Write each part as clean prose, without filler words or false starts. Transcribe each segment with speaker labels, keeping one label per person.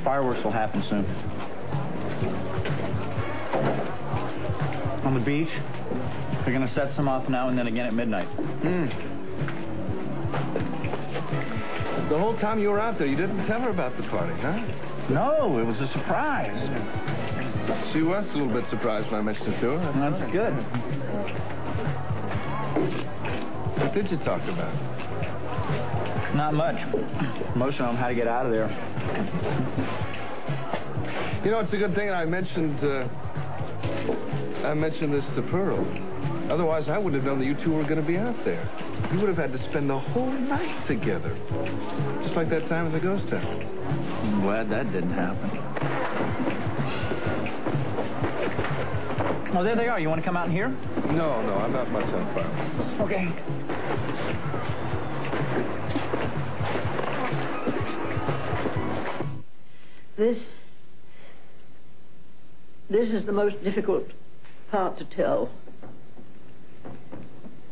Speaker 1: Fireworks will happen soon. On the beach, they're going to set some off now and then again at midnight.
Speaker 2: The whole time you were out there, you didn't tell her about the party, huh?
Speaker 1: No, it was a surprise.
Speaker 2: She was a little bit surprised when I mentioned it to her.
Speaker 1: That's
Speaker 2: right.
Speaker 1: good.
Speaker 2: What did you talk about?
Speaker 1: Not much. Most of them how to get out of there.
Speaker 2: You know, it's a good thing I mentioned this to Pearl. Otherwise, I wouldn't have known that you two were going to be out there. You would have had to spend the whole night together. Just like that time in the ghost town.
Speaker 1: I'm glad that didn't happen. Oh, there they are. You want to come out and hear?
Speaker 2: No, I'm not much on fireworks.
Speaker 1: Okay.
Speaker 3: This is the most difficult part to tell.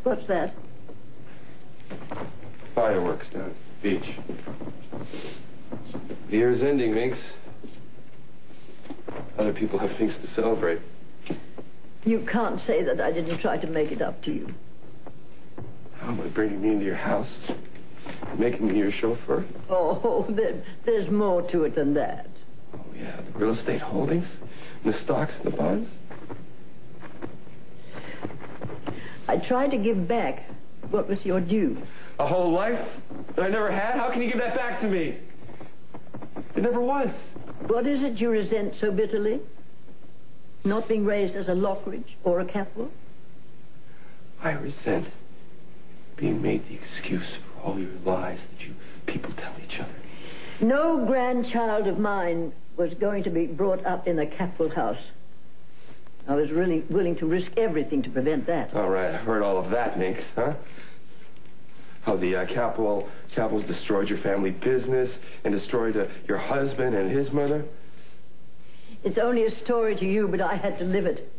Speaker 3: What's that?
Speaker 4: Fireworks down at the beach. The year's ending, Minx. Other people have things to celebrate.
Speaker 3: You can't say that I didn't try to make it up to you.
Speaker 4: How, by bringing me into your house? Making me your chauffeur?
Speaker 3: Oh, there's more to it than that.
Speaker 4: Oh, yeah, the real estate holdings? And the stocks and the bonds?
Speaker 3: I tried to give back what was your due.
Speaker 4: A whole life that I never had? How can you give that back to me? It never was.
Speaker 3: What is it you resent so bitterly? Not being raised as a Lockridge or a Capwell?
Speaker 4: I resent being made the excuse for all your lies that you people tell each other.
Speaker 3: No grandchild of mine was going to be brought up in a Capwell house. I was really willing to risk everything to prevent that.
Speaker 4: All right, I heard all of that, Minx, huh? How the Capwells destroyed your family business and destroyed your husband and his mother.
Speaker 3: It's only a story to you, but I had to live it.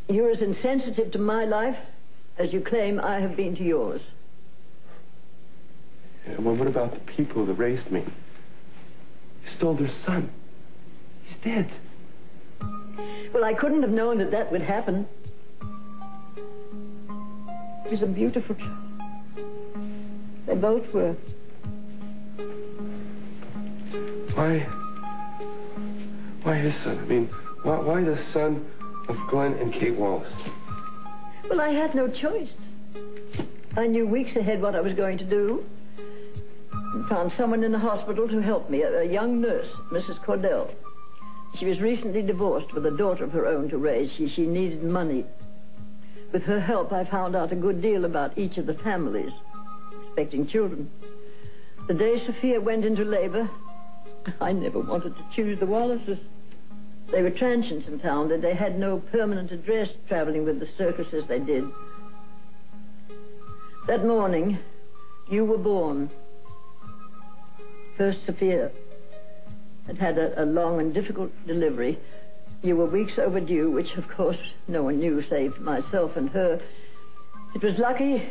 Speaker 3: You're as insensitive to my life as you claim I have been to yours.
Speaker 4: Yeah, well, what about the people that raised me? You stole their son. He's dead.
Speaker 3: Well, I couldn't have known that would happen. He was a beautiful child. They both were.
Speaker 4: Why his son? I mean, why the son of Glenn and Kate Wallace?
Speaker 3: Well, I had no choice. I knew weeks ahead what I was going to do. Found someone in the hospital to help me, a young nurse, Mrs. Cordell. She was recently divorced with a daughter of her own to raise. She needed money. With her help, I found out a good deal about each of the families, expecting children. The day Sophia went into labor, I never wanted to choose the Wallaces. They were transients in town. They had no permanent address traveling with the circus as they did. That morning, you were born. First, Sophia had a long and difficult delivery. You were weeks overdue, which, of course, no one knew save myself and her. It was lucky,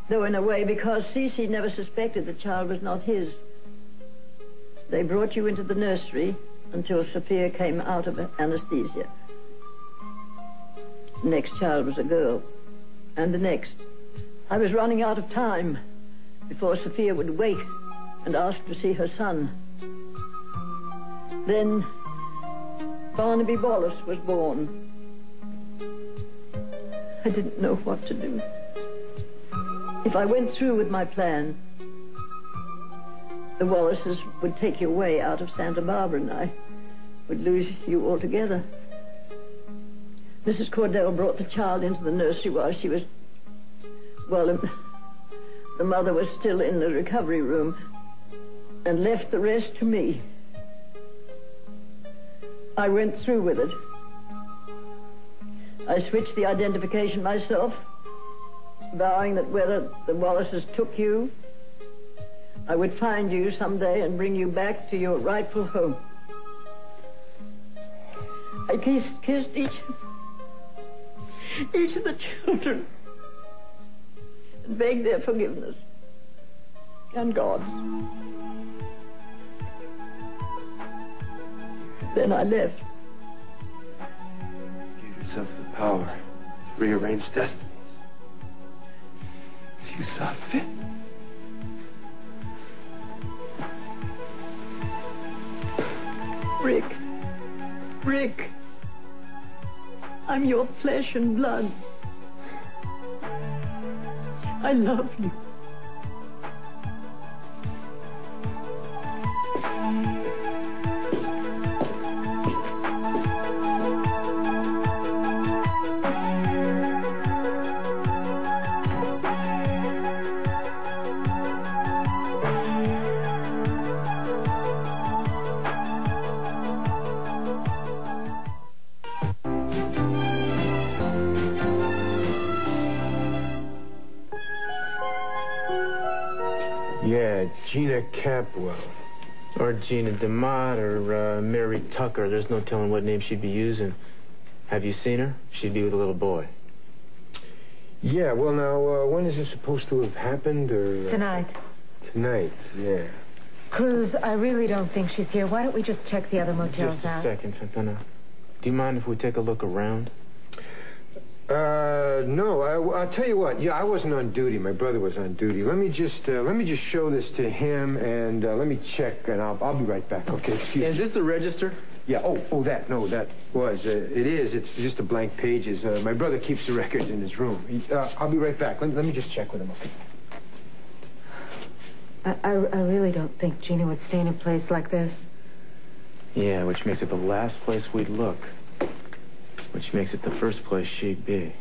Speaker 3: though in a way, because Cece never suspected the child was not his. They brought you into the nursery until Sophia came out of anesthesia. The next child was a girl, and the next. I was running out of time before Sophia would wake and ask to see her son. Then Barnaby Wallace was born. I didn't know what to do. If I went through with my plan, the Wallaces would take you away out of Santa Barbara, and I would lose you altogether. Mrs. Cordell brought the child into the nursery while she was... Well, the mother was still in the recovery room and left the rest to me. I went through with it. I switched the identification myself, vowing that whether the Wallaces took you, I would find you someday and bring you back to your rightful home. I kissed each of the children and begged their forgiveness. and God's. Then I left.
Speaker 4: Give yourself the power to rearrange destinies as you saw fit.
Speaker 3: Rick, I'm your flesh and blood. I love you.
Speaker 5: Yeah, Gina Capwell. Or Gina DeMott or Mary Tucker. There's no telling what name she'd be using. Have you seen her? She'd be with a little boy.
Speaker 6: Yeah, well, now, when is this supposed to have happened, or...
Speaker 7: Tonight.
Speaker 6: Tonight, yeah.
Speaker 7: Cruz, I really don't think she's here. Why don't we just check the other motels
Speaker 5: Just a
Speaker 7: out?
Speaker 5: second, Santana. Do you mind if we take a look around?
Speaker 6: No, I'll tell you what. Yeah, I wasn't on duty. My brother was on duty. Let me just show this to him, and let me check, and I'll be right back. Okay, excuse me.
Speaker 5: Is this the register?
Speaker 6: Yeah, that was. It is. It's just a blank pages. My brother keeps the records in his room. I'll be right back. Let me just check with him, okay?
Speaker 7: I really don't think Gina would stay in a place like this.
Speaker 5: Yeah, which makes it the last place we'd look. Which makes it the first place she'd be.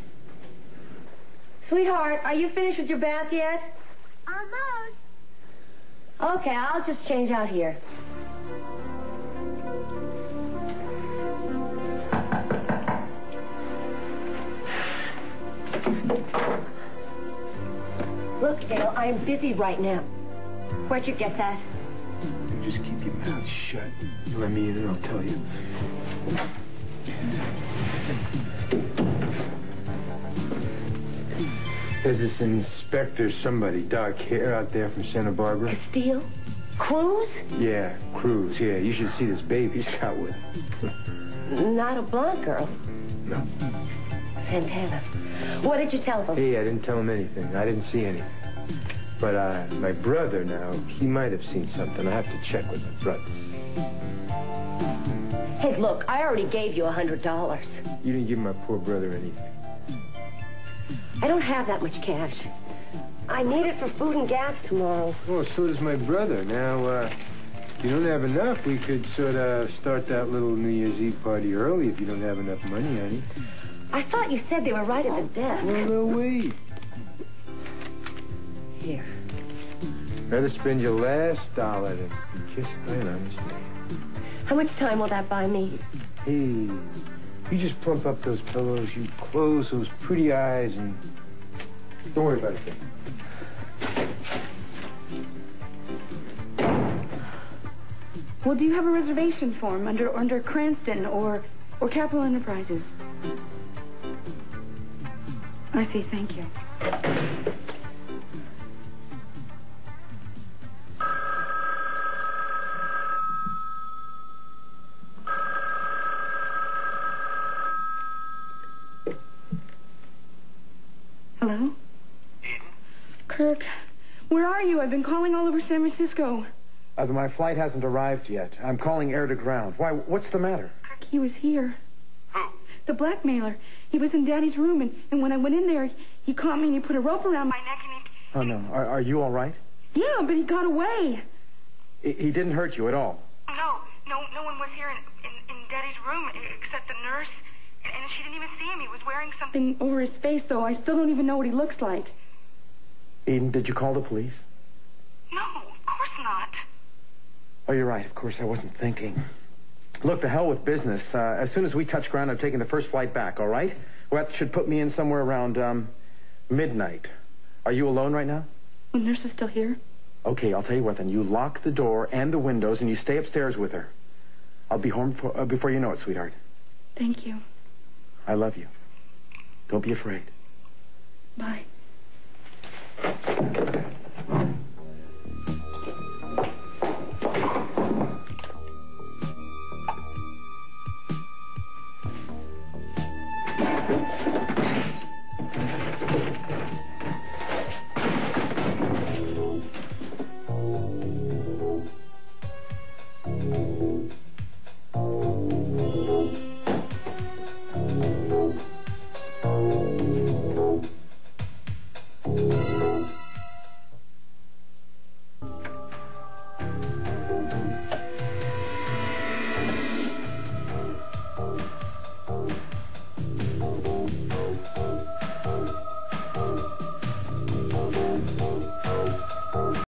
Speaker 8: Sweetheart, are you finished with your bath yet?
Speaker 9: Almost.
Speaker 8: Okay, I'll just change out here. Look, Dale, I'm busy right now. Where'd you get that?
Speaker 6: Just keep your mouth shut. You let me in, and I'll tell you. There's this inspector, somebody, dark hair, out there from Santa Barbara.
Speaker 8: Castile? Cruz?
Speaker 6: Yeah, Cruz, yeah. You should see this babe he's got with him.
Speaker 8: Not a blonde girl.
Speaker 6: No.
Speaker 8: Santana. What did you tell them?
Speaker 6: Hey, I didn't tell him anything. I didn't see anything. But, my brother now, he might have seen something. I have to check with my brother.
Speaker 8: Hey, look, I already gave you $100.
Speaker 6: You didn't give my poor brother anything.
Speaker 8: I don't have that much cash. I need it for food and gas tomorrow.
Speaker 6: Oh, so does my brother. Now, if you don't have enough, we could sort of start that little New Year's Eve party early if you don't have enough money, honey.
Speaker 8: I thought you said they were right at the desk.
Speaker 6: Well, no way.
Speaker 8: Here.
Speaker 6: Better spend your last dollar to be kissed by an honest man.
Speaker 8: How much time will that buy me?
Speaker 6: Hey, you just plump up those pillows, you close those pretty eyes, and don't worry about it.
Speaker 10: Well, do you have a reservation form under Cranston or Capital Enterprises? I see, thank you. Hello?
Speaker 11: Eden?
Speaker 10: Kirk, where are you? I've been calling all over San Francisco.
Speaker 11: My flight hasn't arrived yet. I'm calling air to ground. Why, what's the matter?
Speaker 10: Kirk, he was here.
Speaker 11: Who?
Speaker 10: The blackmailer. He was in Daddy's room, and when I went in there, he caught me and he put a rope around my neck and he...
Speaker 11: Oh, no. Are you all right?
Speaker 10: Yeah, but he got away.
Speaker 11: He didn't hurt you at all?
Speaker 10: No one was here in Daddy's room except the nurse, and she didn't even see him. He was wearing something over his face, so I still don't even know what he looks like.
Speaker 11: Eden, did you call the police?
Speaker 10: No, of course not.
Speaker 11: Oh, you're right. Of course, I wasn't thinking. Look, to hell with business. As soon as we touch ground, I'm taking the first flight back, all right? Well, that should put me in somewhere around, midnight. Are you alone right now?
Speaker 10: The nurse is still here?
Speaker 11: Okay, I'll tell you what then. You lock the door and the windows, and you stay upstairs with her. I'll be home before you know it, sweetheart.
Speaker 10: Thank you.
Speaker 11: I love you. Don't be afraid.
Speaker 10: Bye.